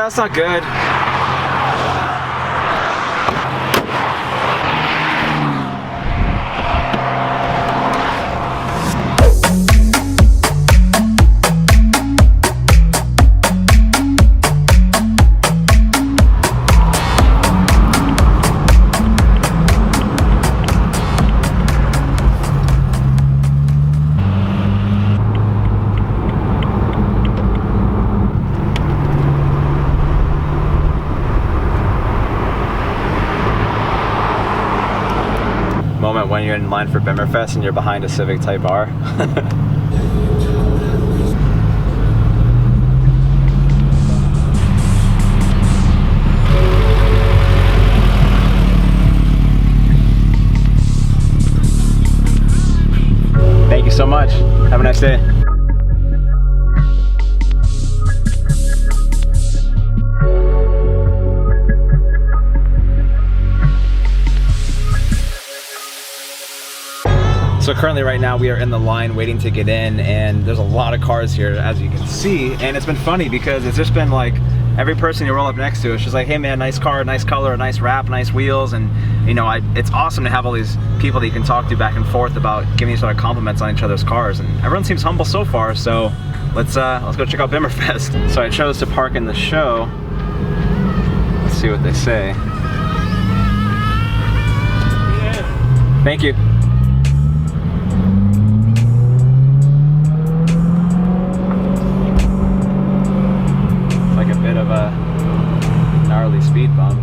that's not good. Moment when you're in line for Bimmerfest and you're behind a Civic Type R. Thank you so much. Have a nice day. So currently right now we are in the line waiting to get in, and there's a lot of cars here as you can see, and it's been funny because it's just been like every person you roll up next to, it's just like, hey man, nice car, nice color, nice wrap, nice wheels, and you know, it's awesome to have all these people that you can talk to back and forth about giving each other compliments on each other's cars, and everyone seems humble so far. So let's go check out Bimmerfest. So I chose to park in the show. Let's see what they say. Yeah. Thank you. Bit of a gnarly speed bump.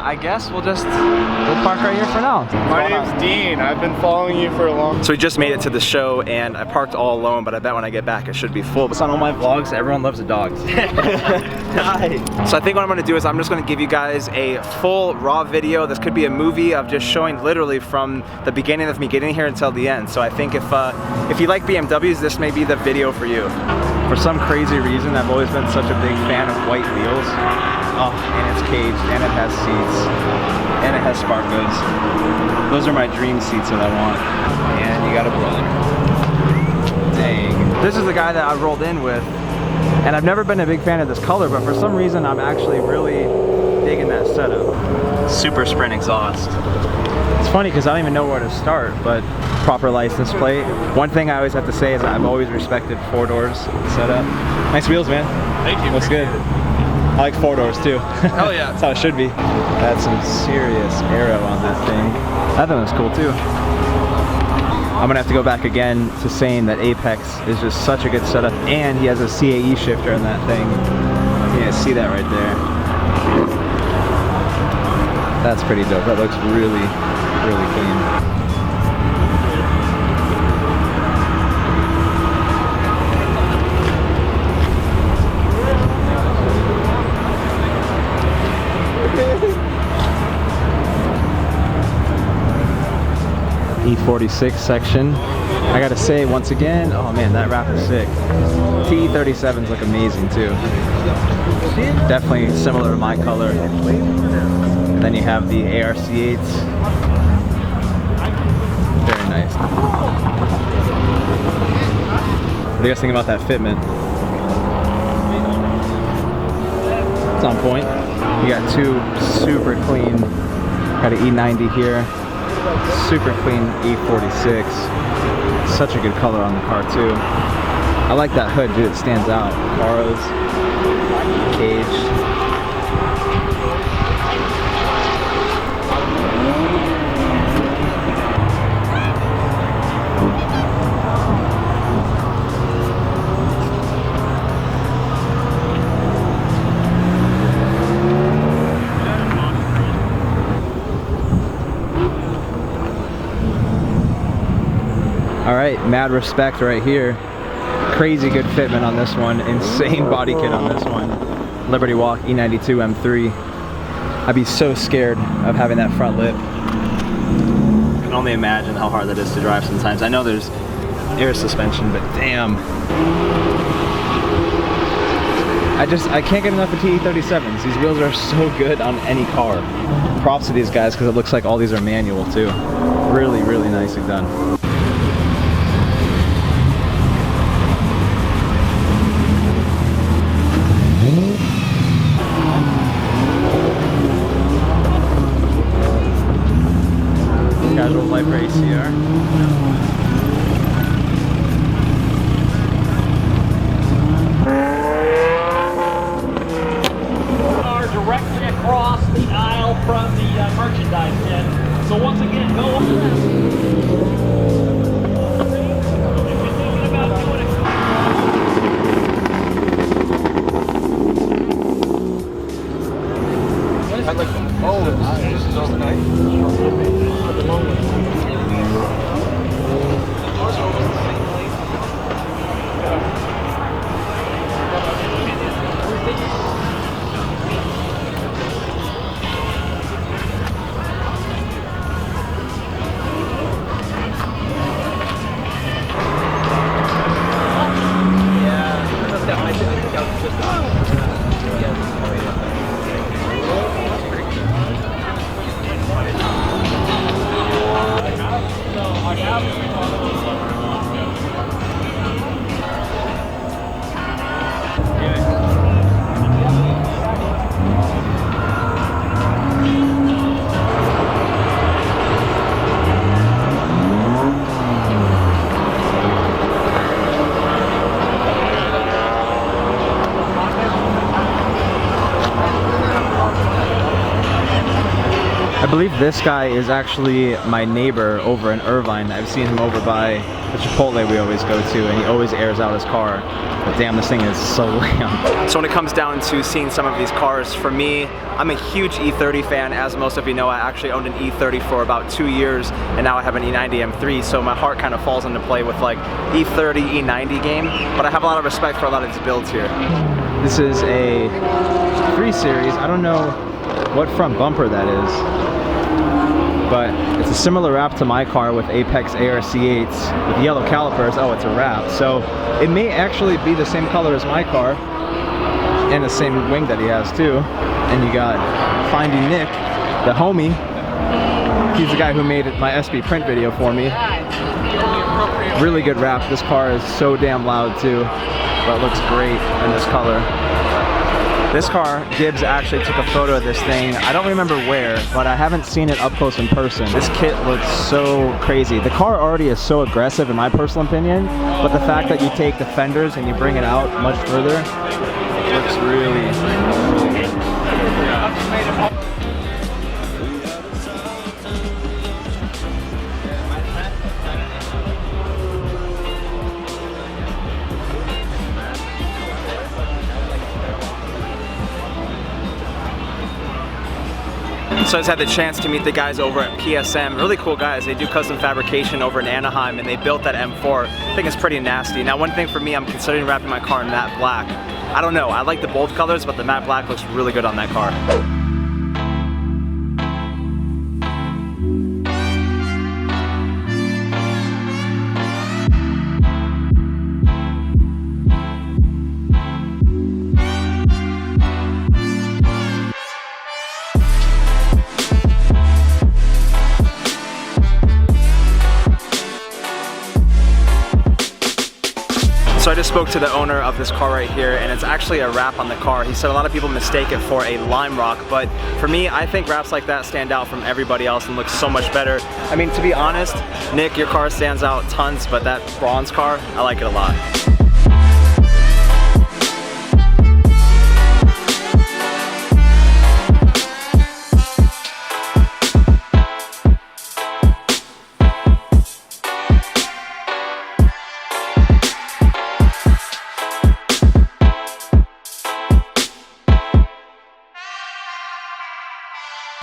I guess we'll park right here for now. My name's Dean. I've been following you for a long time. So we just made it to the show and I parked all alone, but I bet when I get back it should be full. It's on all my vlogs, everyone loves the dogs. Nice. So I think what I'm gonna do is I'm just gonna give you guys a full raw video. This could be a movie of just showing literally from the beginning of me getting here until the end. So I think if you like BMWs, this may be the video for you. For some crazy reason, I've always been such a big fan of white wheels. Oh, and it's caged, and it has seats, and it has spark goods. Those are my dream seats that I want. And you got a brother. Dang. This is the guy that I rolled in with, and I've never been a big fan of this color, but for some reason I'm actually really digging that setup. Super Sprint exhaust. It's funny because I don't even know where to start, but proper license plate. One thing I always have to say is I've always respected 4 doors setup. Nice wheels, man. Thank you. Looks good. I like 4 doors too. Hell yeah. That's how it should be. That's some serious aero on that thing. That thing was cool too. I'm gonna have to go back again to saying that Apex is just such a good setup, and he has a CAE shifter in that thing. You guys see that right there. That's pretty dope. That looks really, really clean. E46 section. I gotta say once again, oh man, that wrap is sick. TE37s look amazing too. Definitely similar to my color. And then you have the ARC8s. Very nice. What do you guys think about that fitment? It's on point. You got two super clean, got an E90 here, super clean E46. Such a good color on the car too. I like that hood, dude, it stands out. Caros, cage. All right, mad respect right here. Crazy good fitment on this one. Insane body kit on this one. Liberty Walk E92 M3. I'd be so scared of having that front lip. I can only imagine how hard that is to drive sometimes. I know there's air suspension, but damn. I can't get enough of TE37s. These wheels are so good on any car. Props to these guys because it looks like all these are manual too. Really, really nicely done. Casual light for ACR. Are directly across the aisle from the merchandise bin. So once again, go on. If you're thinking about doing I'd like to. Oh, this is all night. I believe this guy is actually my neighbor over in Irvine. I've seen him over by the Chipotle we always go to, and he always airs out his car. But damn, this thing is so lamb. So when it comes down to seeing some of these cars, for me, I'm a huge E30 fan. As most of you know, I actually owned an E30 for about 2 years, and now I have an E90 M3, so my heart kind of falls into play with like E30, E90 game, but I have a lot of respect for a lot of these builds here. This is a 3 Series. I don't know what front bumper that is, but it's a similar wrap to my car with Apex ARC8s with yellow calipers. Oh, it's a wrap. So it may actually be the same color as my car and the same wing that he has too. And you got Finding Nick, the homie. He's the guy who made my SB print video for me. Really good wrap. This car is so damn loud too, but it looks great in this color. This car, Gibbs actually took a photo of this thing. I don't remember where, but I haven't seen it up close in person. This kit looks so crazy. The car already is so aggressive in my personal opinion, but the fact that you take the fenders and you bring it out much further, it looks really good. So I just had the chance to meet the guys over at PSM. Really cool guys. They do custom fabrication over in Anaheim, and they built that M4. I think it's pretty nasty. Now, one thing for me, I'm considering wrapping my car in matte black. I don't know, I like the bold colors, but the matte black looks really good on that car. spoke to the owner of this car right here, and it's actually a wrap on the car. He said a lot of people mistake it for a lime rock, but for me, I think wraps like that stand out from everybody else and look so much better. I mean, to be honest, Nick, your car stands out tons, but that bronze car, I like it a lot.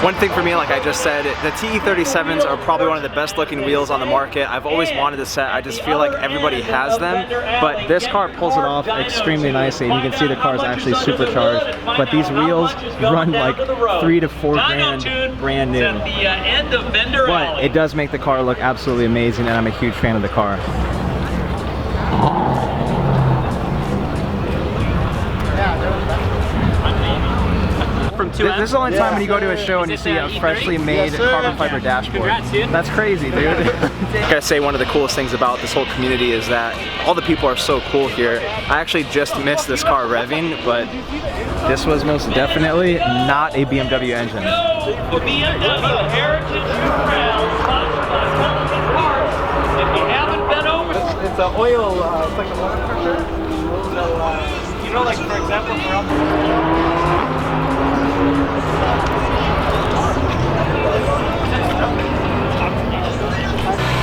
One thing for me, like I just said, the TE37s are probably one of the best looking wheels on the market. I've always wanted a set. I just feel like everybody has them, but this car pulls it off extremely nicely, and you can see the car is actually supercharged. But these wheels run like $3 to $4 grand brand new. But it does make the car look absolutely amazing, and I'm a huge fan of the car. This is the only time when you go to a show and you see a freshly made carbon fiber dashboard. That's crazy, dude. I gotta say, one of the coolest things about this whole community is that all the people are so cool here. I actually just missed this car revving, but this was most definitely not a BMW engine. The BMW Heritage Trail, sponsored by Television Parts. If you haven't been over, It's an oil, it's like a water filter. So, you know, like for example,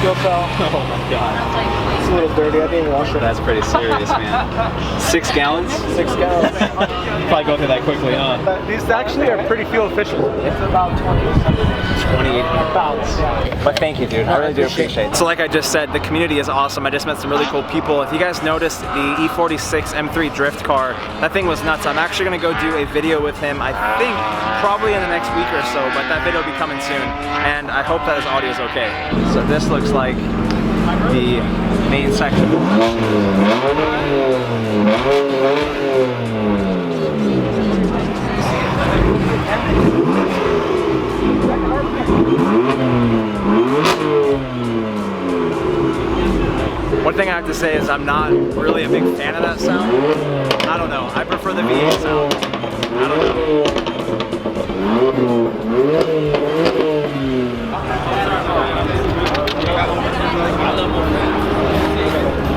fuel cell. Oh my god. It's a little dirty. I didn't even wash it. That's pretty serious, man. 6 gallons? 6 gallons. Probably go through that quickly, huh? These actually are pretty fuel efficient. It's about 28 pounds. But thank you, dude. I really do appreciate it. So like I just said, the community is awesome. I just met some really cool people. If you guys noticed the E46 M3 drift car, that thing was nuts. I'm actually gonna go do a video with him, I think probably in the next week or so, but that video will be coming soon. And I hope that his audio is okay. So this looks like the main section. One thing I have to say is I'm not really a big fan of that sound. I don't know. I prefer the V8 sound. I don't know.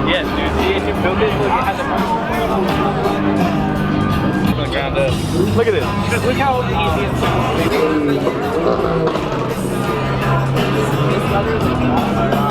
yes, dude. You build it, look, it has a Look at this. Just look how easy it sounds.